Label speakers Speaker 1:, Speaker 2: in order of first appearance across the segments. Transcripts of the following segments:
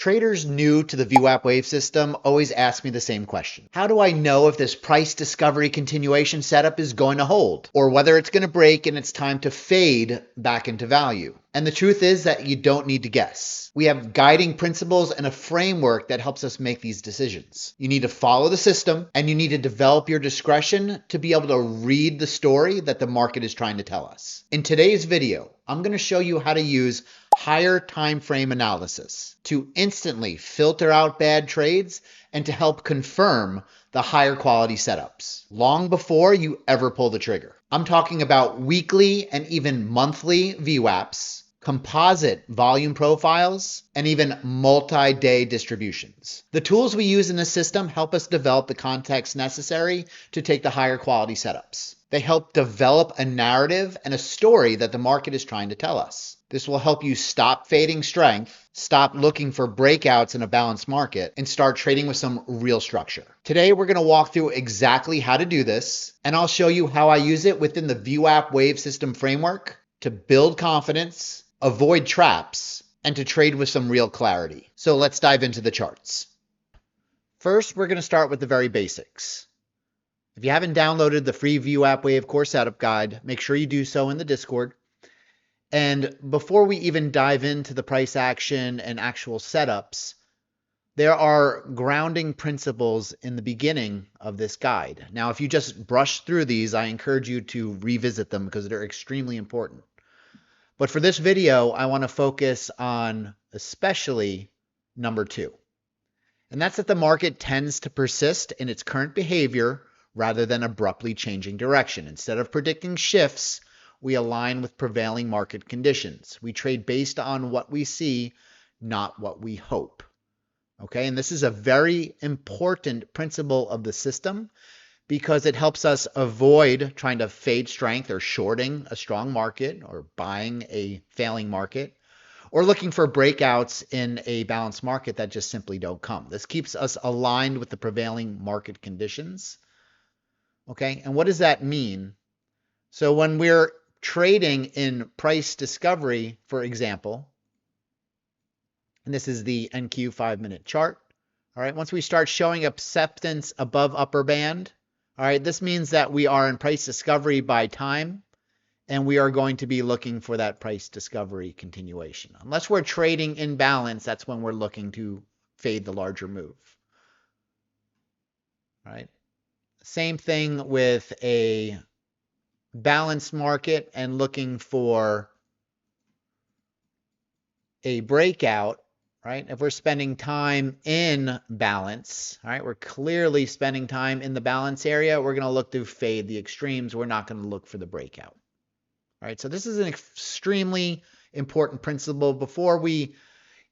Speaker 1: Traders new to the VWAP Wave System always ask me the same question. How do I know if this price discovery continuation setup is going to hold, or whether it's going to break and it's time to fade back into value? And the truth is that you don't need to guess. We have guiding principles and a framework that helps us make these decisions. You need to follow the system, and you need to develop your discretion to be able to read the story that the market is trying to tell us. In today's video, I'm going to show you how to use higher time frame analysis to instantly filter out bad trades and to help confirm the higher quality setups long before you ever pull the trigger. I'm talking about weekly and even monthly VWAPs, composite volume profiles, and even multi-day distributions. The tools we use in the system help us develop the context necessary to take the higher quality setups. They help develop a narrative and a story that the market is trying to tell us. This will help you stop fading strength, stop looking for breakouts in a balanced market, and start trading with some real structure. Today, we're going to walk through exactly how to do this, and I'll show you how I use it within the VWAP Wave System framework to build confidence, avoid traps, and to trade with some real clarity. So let's dive into the charts. First, we're going to start with the very basics. If you haven't downloaded the free VWAP Wave Core Setup Guide, make sure you do so in the Discord. And before we even dive into the price action and actual setups, there are grounding principles in the beginning of this guide. Now, if you just brush through these, I encourage you to revisit them because they're extremely important. But for this video, I want to focus on especially number 2. And that's that the market tends to persist in its current behavior rather than abruptly changing direction. Instead of predicting shifts, we align with prevailing market conditions. We trade based on what we see, not what we hope. Okay, and this is a very important principle of the system because it helps us avoid trying to fade strength or shorting a strong market or buying a failing market or looking for breakouts in a balanced market that just simply don't come. This keeps us aligned with the prevailing market conditions. Okay, and what does that mean? So when we're trading in price discovery, for example, and this is the NQ 5-minute chart. All right, once we start showing acceptance above upper band, all right, this means that we are in price discovery by time, and we are going to be looking for that price discovery continuation. Unless we're trading in balance, that's when we're looking to fade the larger move. All right. Same thing with a balanced market and looking for a breakout, right? If we're spending time in balance, all right, we're clearly spending time in the balance area, we're going to look to fade the extremes. We're not going to look for the breakout. All right, so this is an extremely important principle before we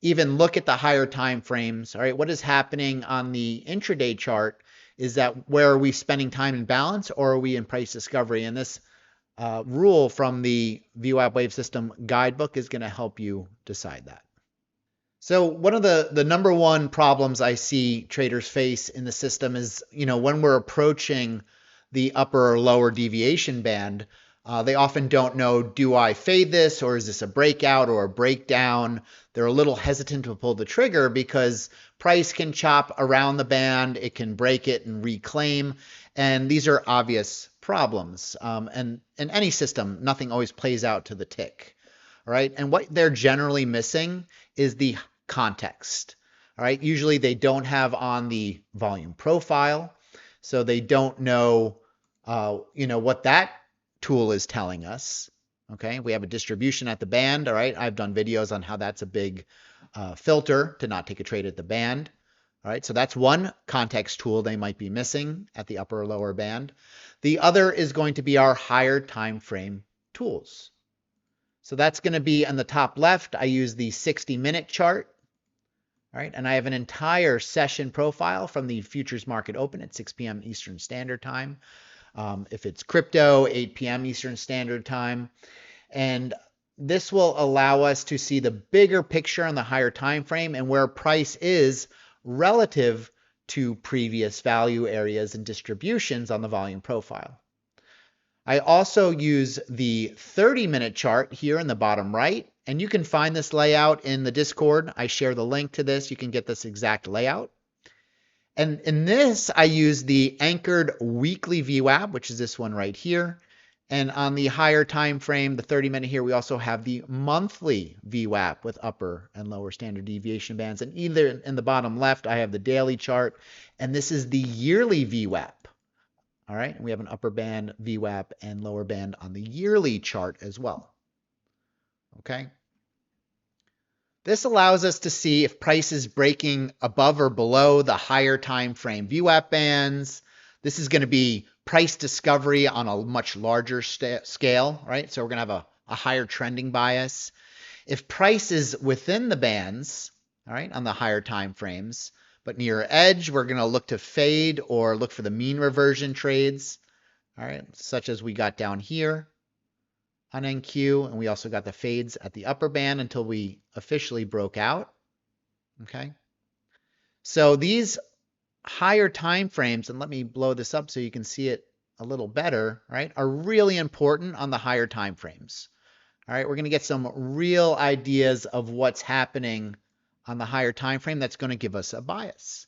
Speaker 1: even look at the higher time frames. All right, what is happening on the intraday chart is that where are we spending time in balance or are we in price discovery? And this rule from the VWAP Wave System guidebook is going to help you decide that. So one of the number one problems I see traders face in the system is, when we're approaching the upper or lower deviation band, they often don't know, do I fade this or is this a breakout or a breakdown? They're a little hesitant to pull the trigger because price can chop around the band, it can break it and reclaim, and these are obvious problems. And in any system, nothing always plays out to the tick. All right, and what they're generally missing is the context. All right, usually they don't have on the volume profile, so they don't know, what that tool is telling us. Okay, we have a distribution at the band. All right, I've done videos on how that's a big filter to not take a trade at the band. All right, so that's one context tool they might be missing at the upper or lower band. The other is going to be our higher time frame tools. So that's going to be on the top left. I use the 60-minute chart. All right, and I have an entire session profile from the futures market open at 6 p.m. Eastern Standard Time. If it's crypto, 8 p.m. Eastern Standard Time. And this will allow us to see the bigger picture on the higher time frame and where price is relative to previous value areas and distributions on the volume profile. I also use the 30-minute chart here in the bottom right And you can find this layout in the Discord. I share the link to this. You can get this exact layout. And in this, I use the anchored weekly VWAP, which is this one right here. And on the higher time frame, the 30-minute here, we also have the monthly VWAP with upper and lower standard deviation bands. And either in the bottom left, I have the daily chart, and this is the yearly VWAP. All right, and we have an upper band VWAP and lower band on the yearly chart as well. Okay. This allows us to see if price is breaking above or below the higher time frame VWAP bands. This is going to be price discovery on a much larger scale, right? So we're going to have a higher trending bias. If price is within the bands, all right, on the higher time frames, but near edge, we're going to look to fade or look for the mean reversion trades, all right, such as we got down here on NQ, and we also got the fades at the upper band until we officially broke out. Okay. So these higher time frames, and let me blow this up so you can see it a little better, right, are really important on the higher time frames. All right, we're going to get some real ideas of what's happening on the higher time frame that's going to give us a bias.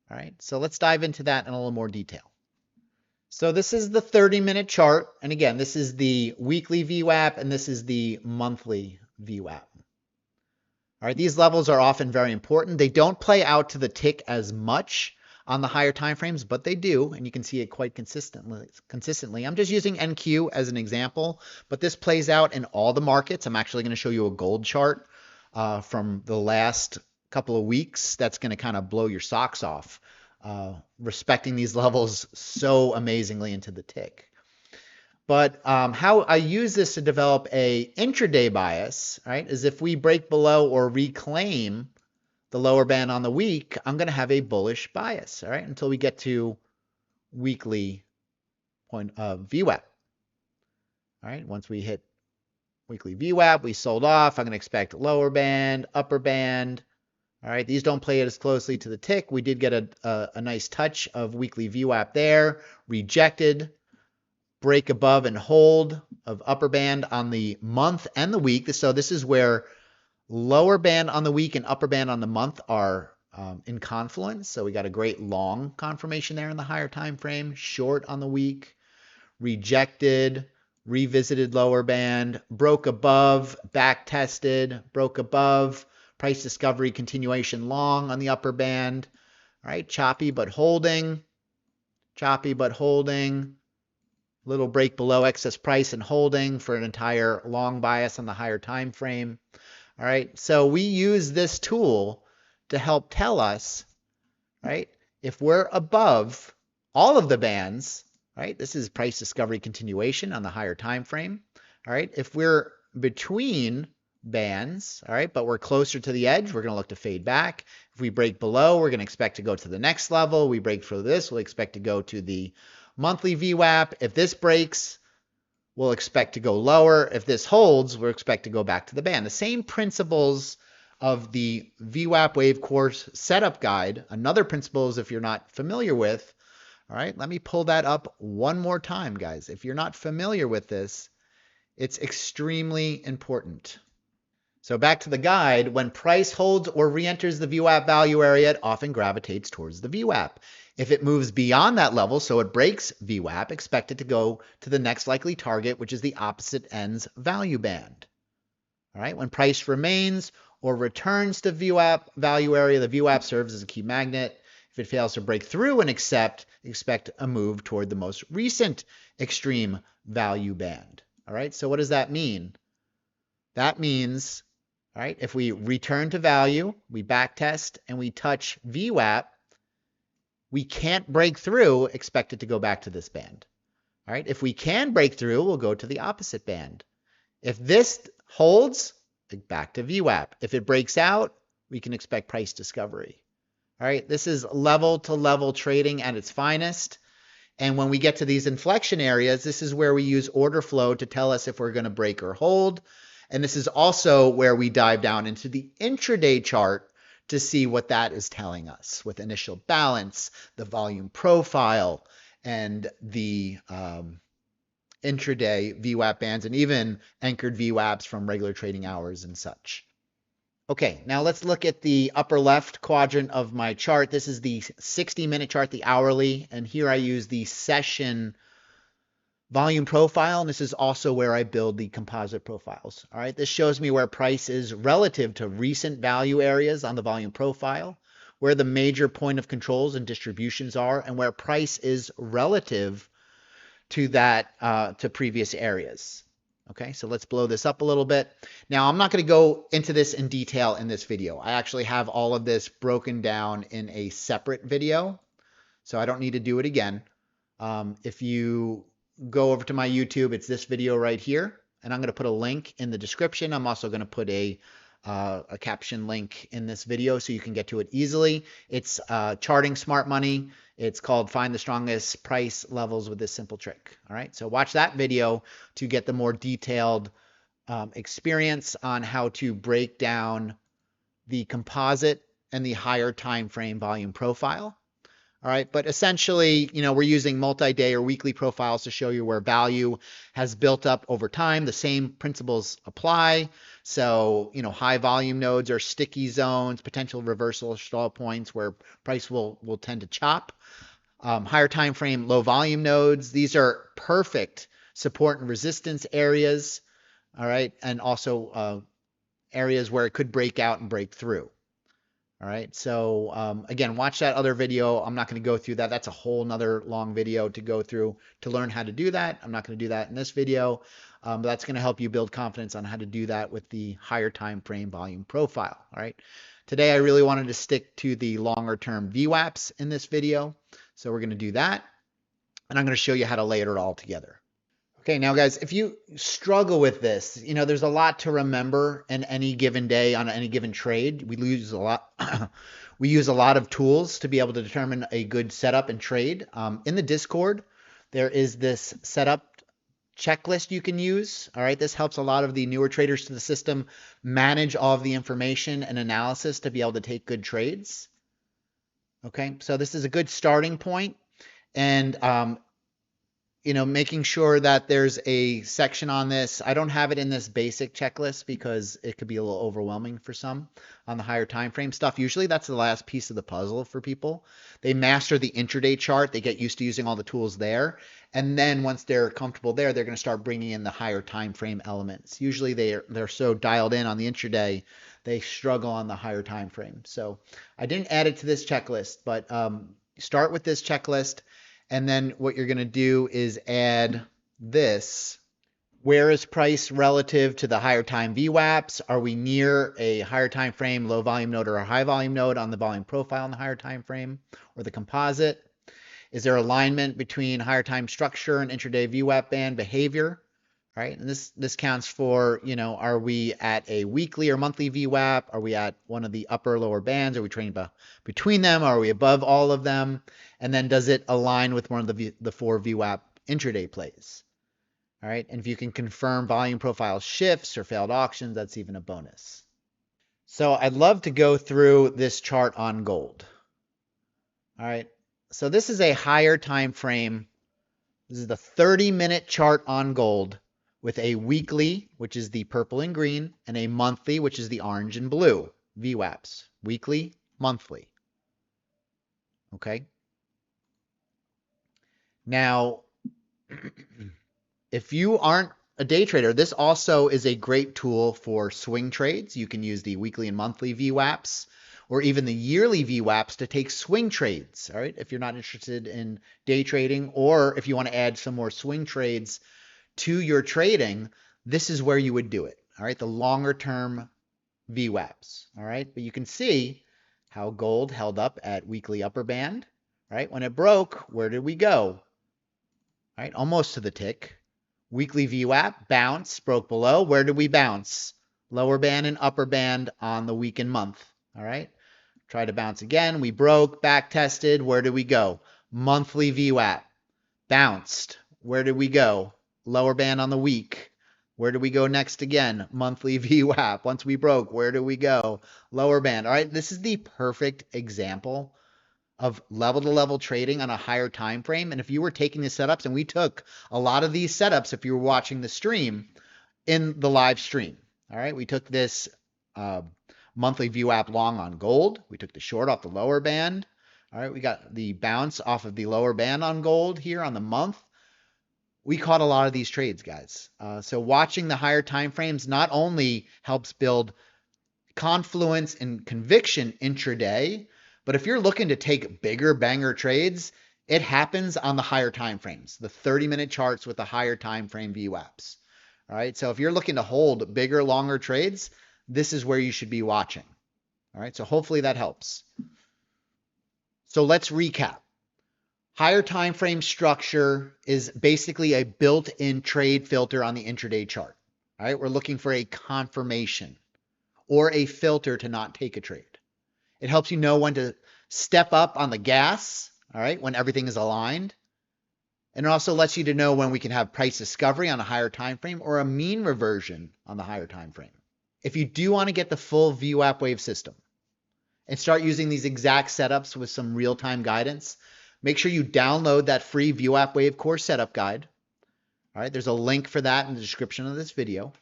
Speaker 1: All right, so let's dive into that in a little more detail. So this is the 30-minute chart. And again, this is the weekly VWAP and this is the monthly VWAP. All right, these levels are often very important. They don't play out to the tick as much on the higher time frames, but they do, and you can see it quite consistently. I'm just using NQ as an example, but this plays out in all the markets. I'm actually going to show you a gold chart from the last couple of weeks. That's going to kind of blow your socks off. Respecting these levels so amazingly into the tick. But how I use this to develop a intraday bias, right, is if we break below or reclaim the lower band on the week, I'm going to have a bullish bias, all right, until we get to weekly point of VWAP. All right, once we hit weekly VWAP, we sold off. I'm going to expect lower band, upper band. All right, these don't play it as closely to the tick. We did get a nice touch of weekly VWAP there, rejected, break above and hold of upper band on the month and the week. So this is where lower band on the week and upper band on the month are in confluence. So we got a great long confirmation there in the higher time frame, short on the week, rejected, revisited lower band, broke above, back tested, broke above, price discovery continuation long on the upper band. All right, choppy but holding, little break below excess price and holding for an entire long bias on the higher time frame. All right, so we use this tool to help tell us, right, if we're above all of the bands, right, this is price discovery continuation on the higher time frame. All right, if we're between bands, all right, but we're closer to the edge, we're going to look to fade back. If we break below, we're going to expect to go to the next level. We break through this, we'll expect to go to the monthly VWAP. If this breaks, we'll expect to go lower. If this holds, we'll expect to go back to the band. The same principles of the VWAP Wave Course Setup Guide. Another principle is if you're not familiar with, all right, let me pull that up one more time, guys. If you're not familiar with this, it's extremely important. So back to the guide, when price holds or re-enters the VWAP value area, it often gravitates towards the VWAP. If it moves beyond that level, so it breaks VWAP, expect it to go to the next likely target, which is the opposite end's value band. All right, when price remains or returns to VWAP value area, the VWAP serves as a key magnet. If it fails to break through and expect a move toward the most recent extreme value band. All right, so what does that mean? That means, all right, if we return to value, we backtest, and we touch VWAP, we can't break through, expect it to go back to this band. All right, if we can break through, we'll go to the opposite band. If this holds, back to VWAP. If it breaks out, we can expect price discovery. All right, this is level-to-level trading at its finest. And when we get to these inflection areas, this is where we use order flow to tell us if we're going to break or hold. And this is also where we dive down into the intraday chart to see what that is telling us with initial balance, the volume profile, and the intraday VWAP bands and even anchored VWAPs from regular trading hours and such. Okay, now let's look at the upper left quadrant of my chart. This is the 60-minute chart, the hourly, and here I use the session volume profile, and this is also where I build the composite profiles. All right, this shows me where price is relative to recent value areas on the volume profile, where the major point of controls and distributions are, and where price is relative to that to previous areas. Okay, so let's blow this up a little bit. Now, I'm not going to go into this in detail in this video. I actually have all of this broken down in a separate video, so I don't need to do it again. If you go over to my YouTube, it's this video right here, and I'm going to put a link in the description. I'm also going to put a caption link in this video so you can get to it easily. It's charting smart money. It's called Find the Strongest Price Levels with this simple trick. All right, so watch that video to get the more detailed experience on how to break down the composite and the higher time frame volume profile. All right, but essentially, we're using multi-day or weekly profiles to show you where value has built up over time. The same principles apply. So, high volume nodes are sticky zones, potential reversal stall points where price will tend to chop. Higher time frame, low volume nodes, these are perfect support and resistance areas. All right, and also areas where it could break out and break through. All right, so again, watch that other video. I'm not going to go through that. That's a whole nother long video to go through to learn how to do that. I'm not going to do that in this video, but that's going to help you build confidence on how to do that with the higher time frame volume profile. All right, today I really wanted to stick to the longer term VWAPs in this video. So we're going to do that, and I'm going to show you how to layer it all together. Okay, now guys, if you struggle with this, there's a lot to remember in any given day on any given trade. We use a lot of tools to be able to determine a good setup and trade. In the Discord, there is this setup checklist you can use. All right, this helps a lot of the newer traders to the system manage all of the information and analysis to be able to take good trades. Okay, so this is a good starting point, and making sure that there's a section on this. I don't have it in this basic checklist because it could be a little overwhelming for some on the higher time frame stuff. Usually that's the last piece of the puzzle for people. They master the intraday chart. They get used to using all the tools there. And then once they're comfortable there, they're going to start bringing in the higher time frame elements. Usually they're so dialed in on the intraday, they struggle on the higher time frame. So I didn't add it to this checklist, but start with this checklist. And then what you're going to do is add this. Where is price relative to the higher time VWAPs? Are we near a higher time frame, low volume node, or a high volume node on the volume profile in the higher time frame or the composite? Is there alignment between higher time structure and intraday VWAP band behavior? Right, and this counts for, are we at a weekly or monthly VWAP? Are we at one of the upper lower bands? Are we trading between them? Are we above all of them? And then does it align with one of the 4 VWAP intraday plays? All right, and if you can confirm volume profile shifts or failed auctions, that's even a bonus. So I'd love to go through this chart on gold. All right, so this is a higher time frame. This is the 30-minute chart on gold, with a weekly, which is the purple and green, and a monthly, which is the orange and blue, VWAPs, weekly, monthly. Okay. Now, if you aren't a day trader, this also is a great tool for swing trades. You can use the weekly and monthly VWAPs, or even the yearly VWAPs to take swing trades. All right. If you're not interested in day trading, or if you want to add some more swing trades to your trading, this is where you would do it. All right, the longer term VWAPs. All right, but you can see how gold held up at weekly upper band. Right, when it broke, where did we go? All right, almost to the tick. Weekly VWAP bounce, broke below. Where did we bounce? Lower band and upper band on the week and month. All right, try to bounce again. We broke, back tested. Where did we go? Monthly VWAP bounced. Where did we go? Lower band on the week. Where do we go next again? Monthly VWAP. Once we broke, where do we go? Lower band. All right, this is the perfect example of level-to-level trading on a higher time frame. And if you were taking the setups, and we took a lot of these setups if you were watching the stream in the live stream. All right, we took this monthly VWAP long on gold. We took the short off the lower band. All right, we got the bounce off of the lower band on gold here on the month. We caught a lot of these trades, guys. So watching the higher time frames not only helps build confluence and conviction intraday, but if you're looking to take bigger banger trades, it happens on the higher time frames, the 30-minute charts with the higher time frame VWAPs. All right, so if you're looking to hold bigger, longer trades, this is where you should be watching. All right, so hopefully that helps. So let's recap. Higher time frame structure is basically a built-in trade filter on the intraday chart. All right, we're looking for a confirmation or a filter to not take a trade. It helps you know when to step up on the gas, all right, when everything is aligned. And it also lets you to know when we can have price discovery on a higher time frame or a mean reversion on the higher time frame. If you do want to get the full VWAP Wave system and start using these exact setups with some real-time guidance, make sure you download that free VWAP Wave course setup guide. All right, there's a link for that in the description of this video.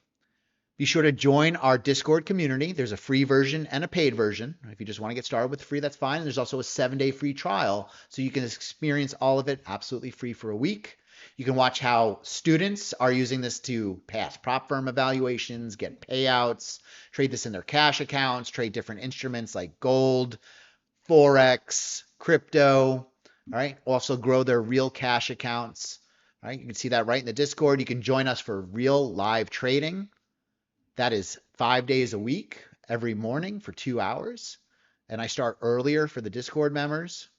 Speaker 1: Be sure to join our Discord community. There's a free version and a paid version. If you just want to get started with free, that's fine. And there's also a 7-day free trial, so you can experience all of it absolutely free for a week. You can watch how students are using this to pass prop firm evaluations, get payouts, trade this in their cash accounts, trade different instruments like gold, Forex, crypto, all right? Also grow their real cash accounts, all right? You can see that right in the Discord. You can join us for real live trading. That is 5 days a week, every morning for 2 hours. And I start earlier for the Discord members.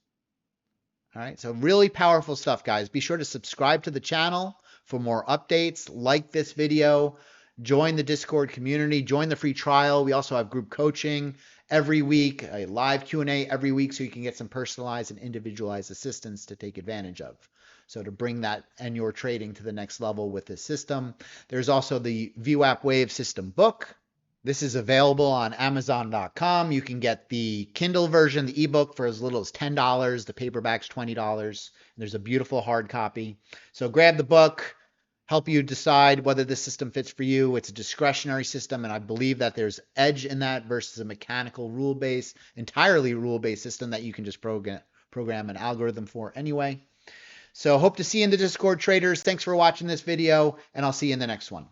Speaker 1: All right, so really powerful stuff, guys. Be sure to subscribe to the channel for more updates. Like this video, join the Discord community, join the free trial. We also have group coaching every week, a live Q&A every week, so you can get some personalized and individualized assistance to take advantage of. So to bring that and your trading to the next level with this system. There's also the VWAP Wave System book. This is available on Amazon.com. You can get the Kindle version, the ebook, for as little as $10. The paperback's $20. There's a beautiful hard copy. So grab the book, help you decide whether this system fits for you. It's a discretionary system, and I believe that there's edge in that versus a mechanical rule-based, entirely rule-based system that you can just program an algorithm for anyway. So hope to see you in the Discord, traders. Thanks for watching this video, and I'll see you in the next one.